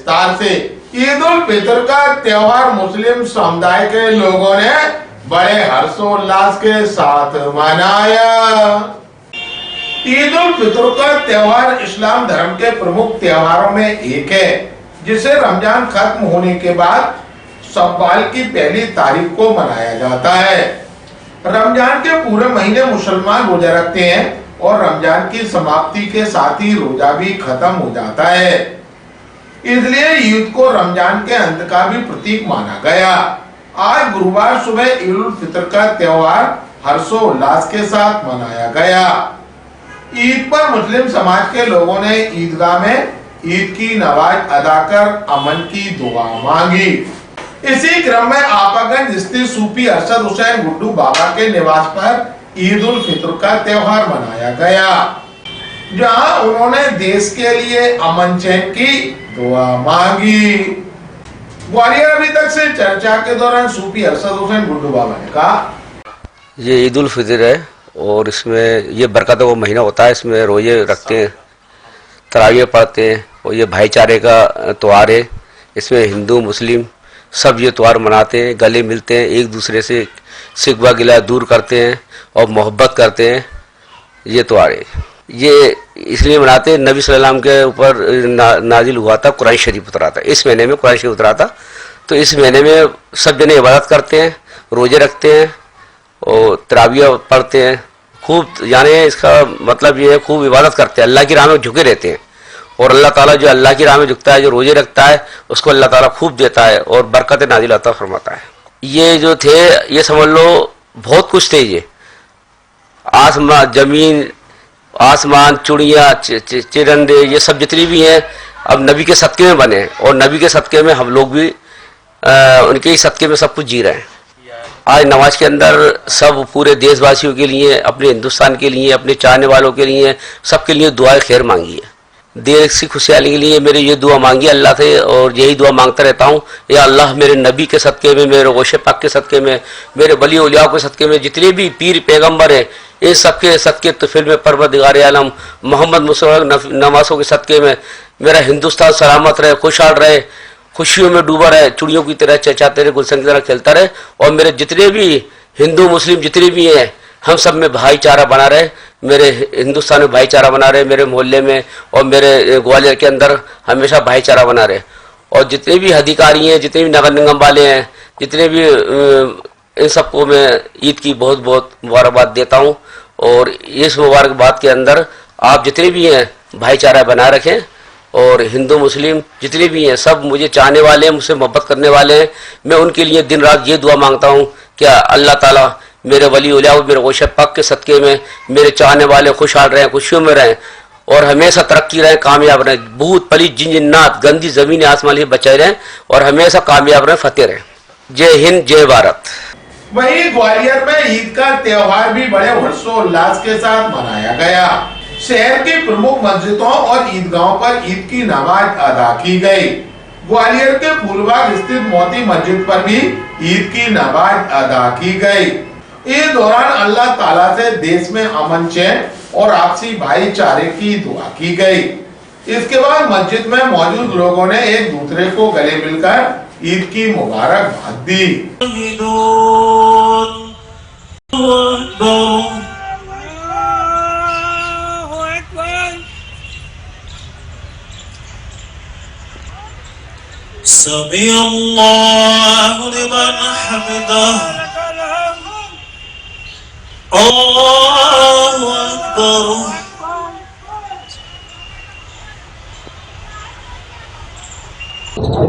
विस्तार से। ईद उल फितर का त्योहार मुस्लिम समुदाय के लोगों ने बड़े हर्षोल्लास के साथ मनाया। ईद उल फितर का त्योहार इस्लाम धर्म के प्रमुख त्योहारों में एक है, जिसे रमजान खत्म होने के बाद शव्वाल की पहली तारीख को मनाया जाता है। रमजान के पूरे महीने मुसलमान रोजा रखते हैं और रमजान की समाप्ति के साथ ही रोजा भी खत्म हो जाता है, इसलिए ईद को रमजान के अंत का भी प्रतीक माना गया। आज गुरुवार सुबह ईद उल फितर का त्योहार हर्षोल्लास के साथ मनाया गया। ईद पर मुस्लिम समाज के लोगों ने ईदगाह में ईद की नमाज अदा कर अमन की दुआ मांगी। इसी क्रम में आपागंज स्थित सूफी अरशद हुसैन गुड्डू बाबा के निवास पर ईद उल फितर का त्योहार मनाया गया, जहां उन्होंने देश के लिए अमन चैन की दुआ मांगी। ग्वालियर अभी तक से चर्चा के दौरान सूफी अरशद हुसैन गुड्डू बाबा ने कहा, ये ईद उल फितर है और इसमें ये बरकतों का महीना होता है। इसमें रोजे रखते हैं, तरावियाँ पढ़ते हैं और ये भाईचारे का त्योहार है। इसमें हिंदू मुस्लिम सब ये त्योहार मनाते हैं, गले मिलते हैं, एक दूसरे से शिकवा गिला दूर करते हैं और मोहब्बत करते हैं। ये त्योहार है, ये इसलिए मनाते हैं, नबी सल्लल्लाहु अलैहि वसल्लम के ऊपर नाजिल हुआ था, कुरान शरीफ उतरा था। इस महीने में कुरान शरीफ उतरा था, तो इस महीने में सब जने इबादत करते हैं, रोजे रखते हैं और तरावियाँ पढ़ते हैं खूब। यानी इसका मतलब ये है खूब इबादत करते हैं, अल्लाह की राह में झुके रहते हैं और अल्लाह ताला जो अल्लाह की राह में झुकता है, जो रोजे रखता है, उसको अल्लाह ताला खूब देता है और बरकत नाजिल अता फरमाता है। ये जो थे, ये समझ लो बहुत कुछ थे। ये आसमान, जमीन, आसमान, चुड़िया, चिरंदे, ये सब जितनी भी हैं अब नबी के सदके में बने हैं और नबी के सदके में हम लोग भी उनके ही सदके में सब कुछ जी रहे हैं। आज नमाज के अंदर सब पूरे देशवासियों के लिए, अपने हिंदुस्तान के लिए, अपने चाहने वालों के लिए, सबके लिए दुआ खैर मांगी है। देश की खुशहाली के लिए मेरे ये दुआ मांगी अल्लाह से और यही दुआ मांगता रहता हूँ, या अल्लाह मेरे नबी के सदके में, मेरे गौशे पाक के सदके में, मेरे वली औलिया के सदके में, जितने भी पीर पैगम्बर हैं इन सबके सदके तुफिल में परवरदिगार आलम मोहम्मद मुस्तफा नवासों के सदके में मेरा हिंदुस्तान सलामत रहे, खुशहाल रहे, खुशियों में डूबा रहे, चुड़ियों की तरह चहचहाते रहे, गुलशन की तरह खेलता रहे और मेरे जितने भी हिंदू मुस्लिम जितने भी हैं हम सब में भाईचारा बना रहे, मेरे हिंदुस्तान में भाईचारा बना रहे, मेरे मोहल्ले में और मेरे ग्वालियर के अंदर हमेशा भाईचारा बना रहे। और जितने भी अधिकारी हैं, जितने भी नगर निगम वाले हैं, जितने भी इन सबको मैं ईद की बहुत बहुत मुबारकबाद देता हूँ। और इस मुबारकबाद के अंदर आप जितने भी हैं भाईचारा बना रखें और हिंदू मुस्लिम जितने भी हैं सब मुझे चाहने वाले हैं, मुझसे मोहब्बत करने वाले हैं। मैं उनके लिए दिन रात ये दुआ मांगता हूँ कि अल्लाह ताला मेरे वली औलिया मेरे गौशे पाक के सदके में मेरे चाहने वाले खुशहाल रहें, खुशियों में रहें और हमेशा तरक्की रहें, कामयाब रहें, भूत पलीत जिन जिन्नात गंदी ज़मीन आसमान से बचाए रहें और हमेशा कामयाब रहें, फतेह रहें। जय हिंद, जय भारत। वहीं ग्वालियर में ईद का त्योहार भी बड़े हर्षोल्लास के साथ मनाया गया। शहर की प्रमुख मस्जिदों और ईदगाहों पर ईद की नमाज अदा की गई। ग्वालियर के फूलबाग स्थित मोती मस्जिद पर भी ईद की नमाज अदा की गई। इस दौरान अल्लाह ताला से देश में अमन चैन और आपसी भाईचारे की दुआ की गई। इसके बाद मस्जिद में मौजूद लोगों ने एक दूसरे को गले मिलकर ईद की मुबारकबाद दी। समी अल्लाहु लिमन हमिदह, अल्लाहु अकबर।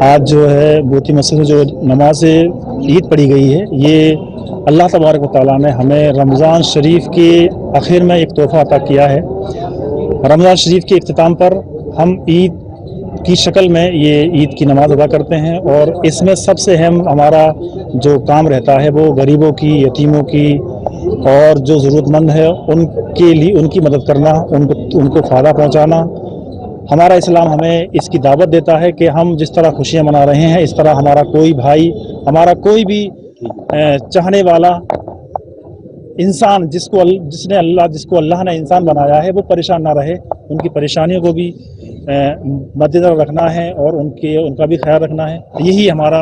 आज जो है मोती मस्जिद में जो नमाज ईद पढ़ी गई है, ये अल्लाह तबारक व तआला ने हमें रमज़ान शरीफ के आखिर में एक तोहफ़ा अता किया है। रमज़ान शरीफ के इख्तिताम पर हम ईद की शक्ल में ये ईद की नमाज अदा करते हैं और इसमें सबसे अहम हमारा जो काम रहता है वो गरीबों की, यतीमों की और जो ज़रूरतमंद है उनके लिए उनकी मदद करना, उनको फ़ायदा पहुँचाना। हमारा इस्लाम हमें इसकी दावत देता है कि हम जिस तरह खुशियाँ मना रहे हैं इस तरह हमारा कोई भाई, हमारा कोई भी चाहने वाला इंसान जिसको अल्लाह ने इंसान बनाया है वो परेशान ना रहे, उनकी परेशानियों को भी मद्देनजर रखना है और उनका भी ख्याल रखना है। यही हमारा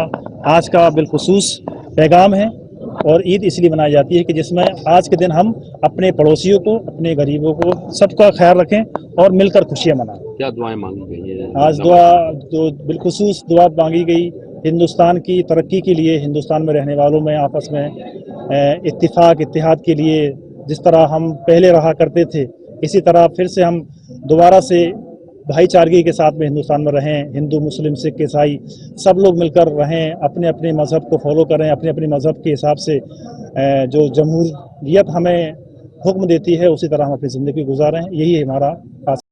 आज का बिलखुसूस पैगाम है। और ईद इसलिए मनाई जाती है कि जिसमें आज के दिन हम अपने पड़ोसियों को, अपने गरीबों को, सबका ख्याल रखें और मिलकर खुशियाँ मनाएं। क्या दुआएं मांगी गई है? आज तो बिलखुसूस दुआ मांगी गई हिंदुस्तान की तरक्की के लिए, हिंदुस्तान में रहने वालों में आपस में इत्तिफाक इत्तेहाद के लिए। जिस तरह हम पहले रहा करते थे, इसी तरह फिर से हम दोबारा से भाईचारगी के साथ में हिंदुस्तान में रहें। हिंदू, मुस्लिम, सिख, ईसाई सब लोग मिलकर रहें, अपने अपने मज़हब को फॉलो करें, अपने अपने मज़हब के हिसाब से जो जमहूरियत हमें हुक्म देती है उसी तरह हम अपनी ज़िंदगी गुजारें। यही हमारा खास